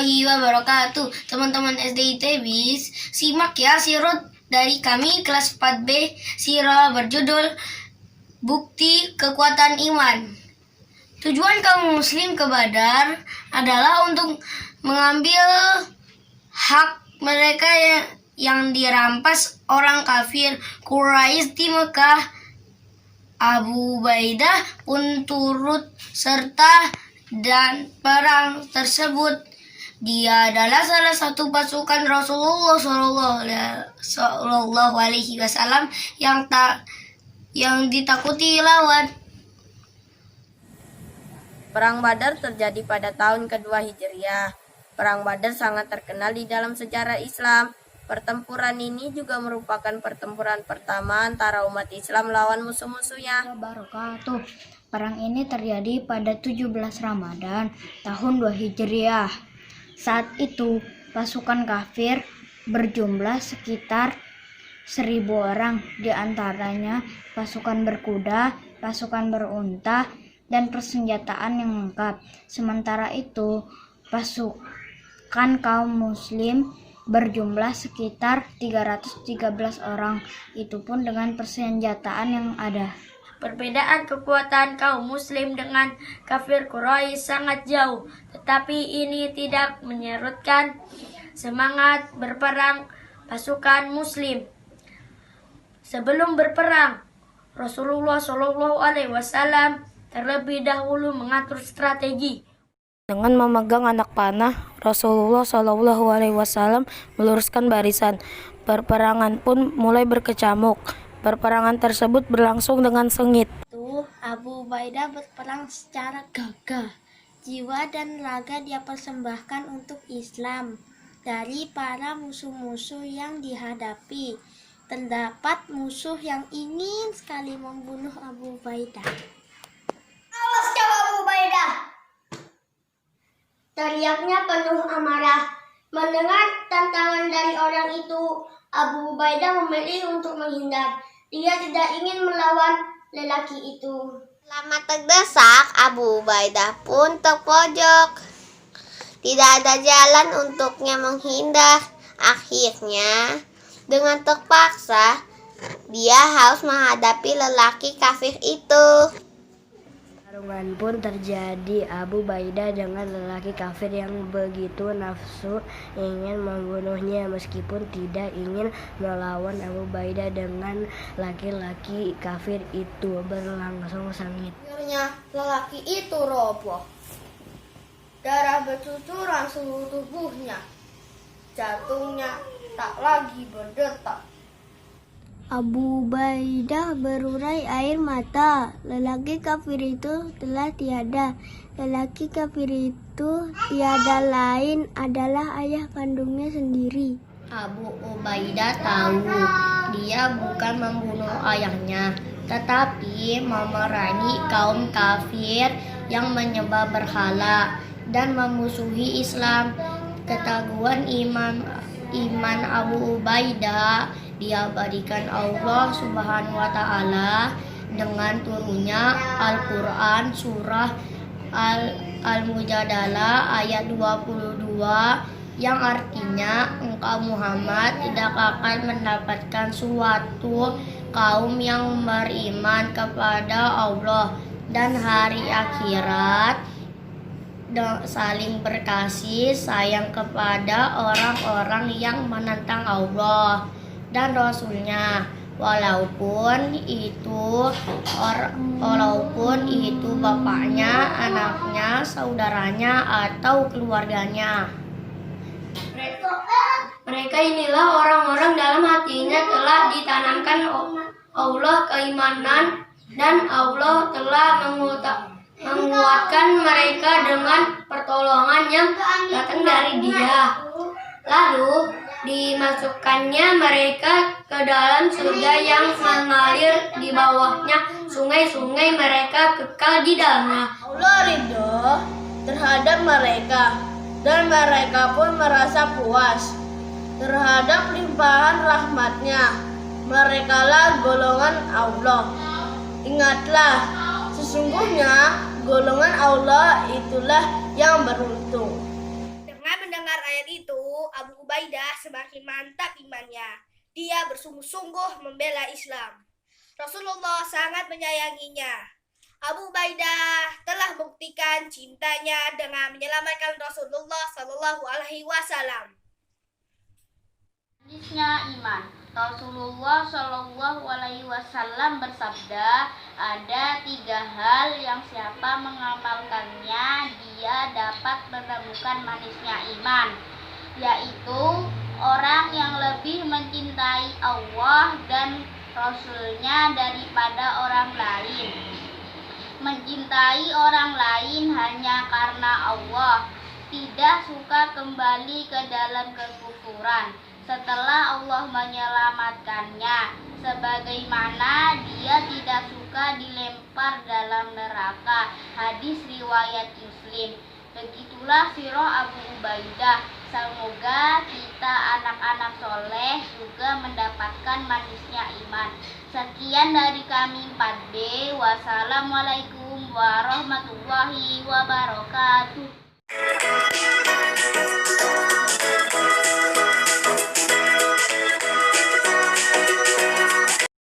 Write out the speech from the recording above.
warahmatullahi wabarakatuh. Teman-teman SD ITB, simak ya sirot dari kami kelas 4B. Sirah berjudul Bukti Kekuatan Iman. Tujuan kaum muslim ke Badar adalah untuk mengambil hak mereka yang dirampas orang kafir Quraisy di Mekah. Abu Ubaidah pun turut serta dan perang tersebut. Dia adalah salah satu pasukan Rasulullah Shallallahu Alaihi Wasallam yang ditakuti lawan. Perang Badar terjadi pada tahun kedua Hijriah. Perang Badar sangat terkenal di dalam sejarah Islam. Pertempuran ini juga merupakan pertempuran pertama antara umat Islam lawan musuh-musuhnya. Perang ini terjadi pada 17 Ramadan tahun 2 Hijriah. Saat itu pasukan kafir berjumlah sekitar 1.000 orang, di antaranya pasukan berkuda, pasukan berunta, dan persenjataan yang lengkap. Sementara itu pasukan kaum muslim berjumlah sekitar 313 orang, itu pun dengan persenjataan yang ada. Perbedaan kekuatan kaum muslim dengan kafir Quraisy sangat jauh, tetapi ini tidak menyurutkan semangat berperang pasukan muslim. Sebelum berperang, Rasulullah Shallallahu Alaihi Wasallam terlebih dahulu mengatur strategi. Dengan memegang anak panah, Rasulullah Shallallahu Alaihi Wasallam meluruskan barisan. Perperangan pun mulai berkecamuk. Perperangan tersebut berlangsung dengan sengit. Abu Ubaidah berperang secara gagah. Jiwa dan raga dia persembahkan untuk Islam. Dari para musuh-musuh yang dihadapi, terdapat musuh yang ingin sekali membunuh Abu Ubaidah. Awas kau Abu Ubaidah! Teriaknya penuh amarah. Mendengar tantangan dari orang itu, Abu Ubaidah memilih untuk menghindar. Dia tidak ingin melawan lelaki itu. Lama terdesak, Abu Ubaidah pun terpojok. Tidak ada jalan untuknya menghindar. Akhirnya, dengan terpaksa, dia harus menghadapi lelaki kafir itu. Pertarungan pun terjadi. Abu Ubaidah dengan lelaki kafir yang begitu nafsu ingin membunuhnya. Meskipun tidak ingin melawan, Abu Ubaidah dengan laki-laki kafir itu berlangsung sengit. Akhirnya lelaki itu roboh. Darah bercucuran seluruh tubuhnya. Jantungnya tak lagi berdetak. Abu Ubaidah berurai air mata. Lelaki kafir itu telah tiada. Lelaki kafir itu tiada lain adalah ayah kandungnya sendiri. Abu Ubaidah tahu dia bukan membunuh ayahnya, tetapi memerangi kaum kafir yang menyembah berhala dan memusuhi Islam. Keteguhan iman Abu Ubaidah diabadikan Allah Subhanahu wa Ta'ala dengan turunnya Al-Quran surah Al-Mujadalah ayat 22 yang artinya engkau Muhammad tidak akan mendapatkan suatu kaum yang beriman kepada Allah dan hari akhirat saling berkasih sayang kepada orang-orang yang menentang Allah dan Rasulnya, walaupun itu bapaknya, anaknya, saudaranya, atau keluarganya. Mereka inilah orang-orang dalam hatinya telah ditanamkan Allah keimanan, dan Allah telah menguatkan mereka dengan pertolongan yang datang dari Dia. Lalu dimasukkannya mereka ke dalam surga yang mengalir di bawahnya sungai-sungai, mereka kekal di dalamnya. Allah ridho terhadap mereka, dan mereka pun merasa puas terhadap limpahan rahmat-Nya. Merekalah golongan Allah. Ingatlah, sesungguhnya golongan Allah itulah yang beruntung. Dengan Selain itu, Abu Ubaidah semakin mantap imannya. Dia bersungguh-sungguh membela Islam. Rasulullah sangat menyayanginya. Abu Ubaidah telah membuktikan cintanya dengan menyelamatkan Rasulullah Shallallahu Alaihi Wasallam. Hadisnya iman. Rasulullah Shallallahu Alaihi Wasallam bersabda, ada 3 hal yang siapa mengamalkannya dia dapat menemukan manisnya iman, yaitu orang yang lebih mencintai Allah dan Rasulnya daripada orang lain. Mencintai orang lain hanya karena Allah, tidak suka kembali ke dalam kekufuran setelah Allah menyelamatkannya, sebagaimana dia tidak suka dilempar dalam neraka. Hadis riwayat Muslim. Begitulah sirah Abu Ubaidah. Semoga kita anak-anak soleh juga mendapatkan manisnya iman. Sekian dari kami 4B. Wassalamualaikum warahmatullahi wabarakatuh.